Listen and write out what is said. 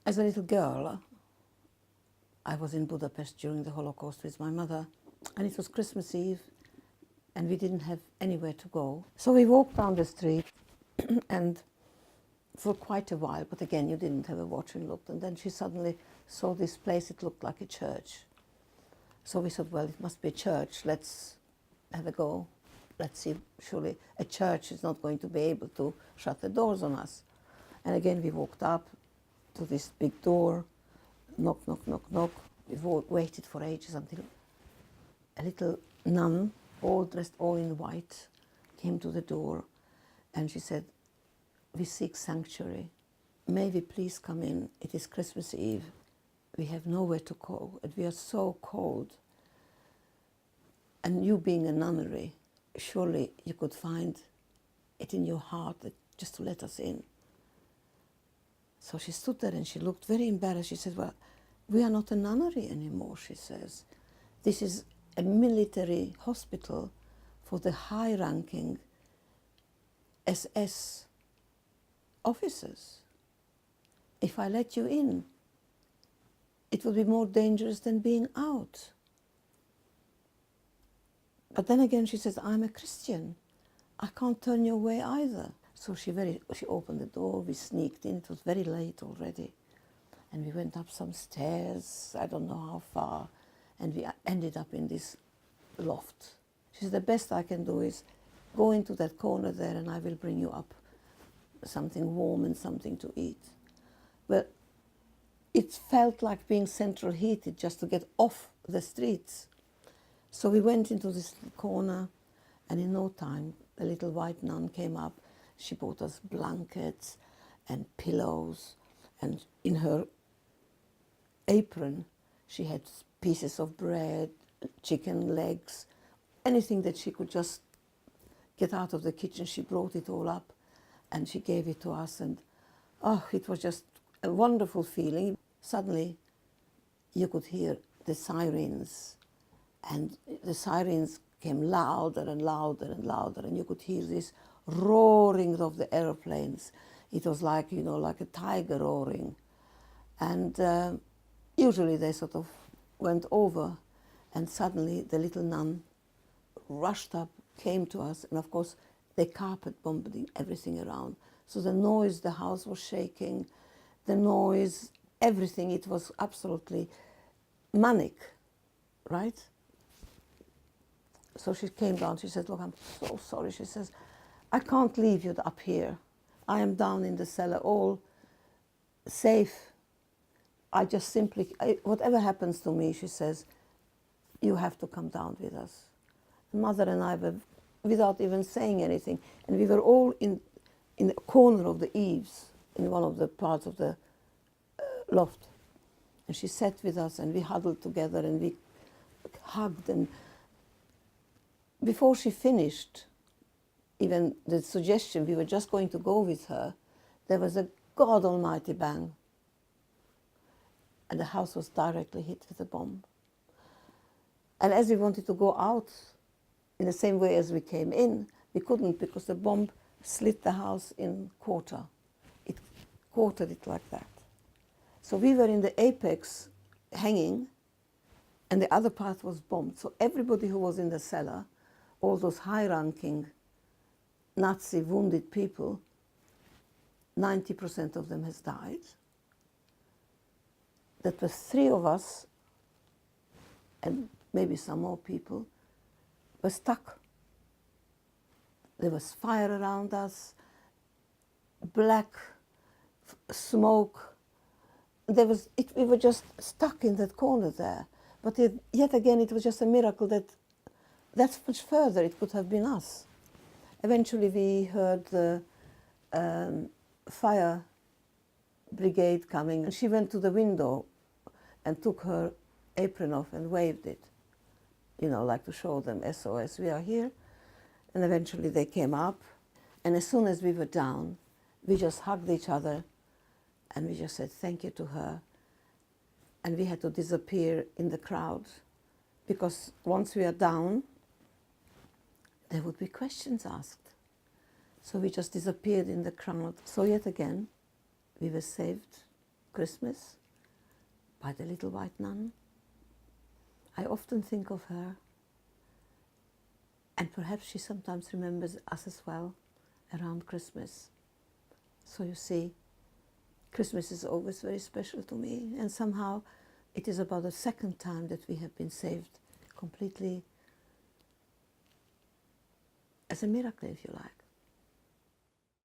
As a little girl, I was in Budapest during the Holocaust with my mother, and it was Christmas Eve, and we didn't have anywhere to go. So we walked down the street, and for quite a while, but again, you didn't have a watch and looked, and then she suddenly saw this place, it looked like a church. So we thought, well, it must be a church, let's have a go. Let's see, surely a church is not going to be able to shut the doors on us. And again, we walked up to this big door, knock, knock, knock, knock. We waited for ages until a little nun, all dressed all in white, came to the door, and she said, "We seek sanctuary. May we please come in? It is Christmas Eve. We have nowhere to go, and we are so cold. And you being a nunnery, surely you could find it in your heart that just to let us in." So she stood there and she looked very embarrassed. She said, "Well, we are not a nunnery anymore," she says. "This is a military hospital for the high-ranking SS officers. If I let you in, it will be more dangerous than being out." But then again, she says, "I'm a Christian. I can't turn you away either." So she opened the door, we sneaked in, it was very late already. And we went up some stairs, I don't know how far, and we ended up in this loft. She said, "The best I can do is go into that corner there and I will bring you up something warm and something to eat." Well, it felt like being central heated just to get off the streets. So we went into this corner, and in no time, the little white nun came up. She brought us blankets and pillows, and in her apron, she had pieces of bread, chicken legs, anything that she could just get out of the kitchen. She brought it all up, and she gave it to us, and oh, it was just a wonderful feeling. Suddenly, you could hear the sirens, and the sirens came louder and louder and louder, and you could hear this roaring of the airplanes. It was like, you know, like a tiger roaring. And usually they sort of went over, and suddenly the little nun rushed up, came to us, and of course they carpet bombing everything around. So the noise, the house was shaking, the noise, everything, it was absolutely manic, right? So she came down, she said, "Look, I'm so sorry." She says, "I can't leave you up here. I am down in the cellar, all safe. I just simply, whatever happens to me," she says, "you have to come down with us." Mother and I were, without even saying anything, and we were all in a corner of the eaves, in one of the parts of the loft. And she sat with us, and we huddled together, and we hugged, and before she finished even the suggestion, we were just going to go with her, there was a God Almighty bang, and the house was directly hit with a bomb. And as we wanted to go out in the same way as we came in, we couldn't, because the bomb slit the house in quarter. It quartered it like that. So we were in the apex hanging, and the other part was bombed. So everybody who was in the cellar, all those high-ranking Nazi wounded people, 90% of them has died. That was 3 of us, and maybe some more people, were stuck. There was fire around us, black smoke. We were just stuck in that corner there. But yet again, it was just a miracle that much further it could have been us. Eventually we heard the fire brigade coming, and she went to the window and took her apron off and waved it, you know, like to show them SOS, we are here. And eventually they came up, and as soon as we were down, we just hugged each other, and we just said thank you to her. And we had to disappear in the crowd, because once we are down, there would be questions asked. So we just disappeared in the crowd. So yet again, we were saved Christmas by the Little White Nun. I often think of her, and perhaps she sometimes remembers us as well around Christmas. So you see, Christmas is always very special to me, and somehow it is about the second time that we have been saved completely as a miracle, if you like.